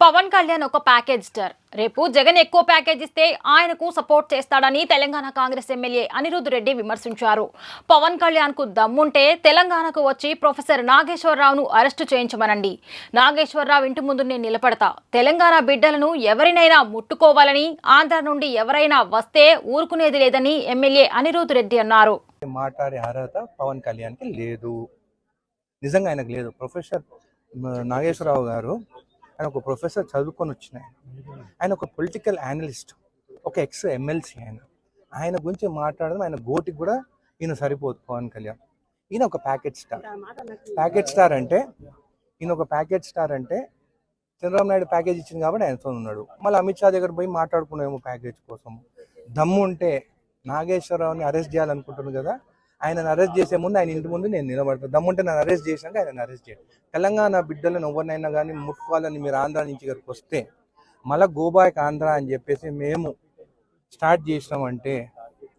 పవన్ కళ్యాణ్ ఒక package star. రేపు జగన్ ఎక్కువ ప్యాకేజ్ ఇస్తే ఆయనకు సపోర్ట్ చేస్తాడని తెలంగాణ కాంగ్రెస్ ఎమ్మెల్యే అనిరుద్ రెడ్డి విమర్శించారు. పవన్ కళ్యాణ్ కు దమ్ముంటే తెలంగాణకు వచ్చి ప్రొఫెసర్ నాగేశ్వరరావును అరెస్టు చేయించమనండి. నాగేశ్వరరావు ఇంటి ముందు నేను నిలబడతా. తెలంగాణ బిడ్డలను ఎవరినైనా ముట్టుకోవాలని, ఆంధ్ర నుండి ఎవరైనా వస్తే ఊరుకునేది లేదని ఎమ్మెల్యే అనిరుద్ రెడ్డి అన్నారు. మాట్లాడే అర్హత పవన్ కళ్యాణ్కి లేదు. నిజంగా ఆయనకు లేదు. ప్రొఫెసర్ నాగేశ్వరరావు గారు ఆయన ఒక ప్రొఫెసర్ చదువుకొని వచ్చిన ఆయన ఒక పొలిటికల్ అనలిస్ట్, ఒక ఎక్స్ ఎమ్మెల్సీ. ఆయన గురించి మాట్లాడడం ఆయన గోటికి కూడా ఈయన సరిపోదు. పవన్ కళ్యాణ్ ఈయన ఒక ప్యాకేజ్ స్టార్. ఈయన ఒక ప్యాకేజ్ స్టార్ అంటే చంద్రబాబు నాయుడు ప్యాకేజ్ ఇచ్చింది కాబట్టి ఆయనతో ఉన్నాడు. మళ్ళీ అమిత్ షా దగ్గర పోయి మాట్లాడుకున్నామేమో ప్యాకేజ్ కోసం. దమ్ము ఉంటే నాగేశ్వరరావుని అరెస్ట్ చేయాలనుకుంటున్నాను కదా, ఆయనను అరెస్ట్ చేసే ముందు ఆయన ఇంటి ముందు నేను నిలబడతాను. దమ్ముంటే నన్ను అరెస్ట్ చేసినాక ఆయన అరెస్ట్ చేయండి. తెలంగాణ బిడ్డలను ఎవరినైనా కానీ ముట్టుకోవాలని మీరు ఆంధ్ర నుంచి ఇక్కడికి వస్తే మళ్ళీ గోబాయ్ ఆంధ్ర అని చెప్పేసి మేము స్టార్ట్ చేసినామంటే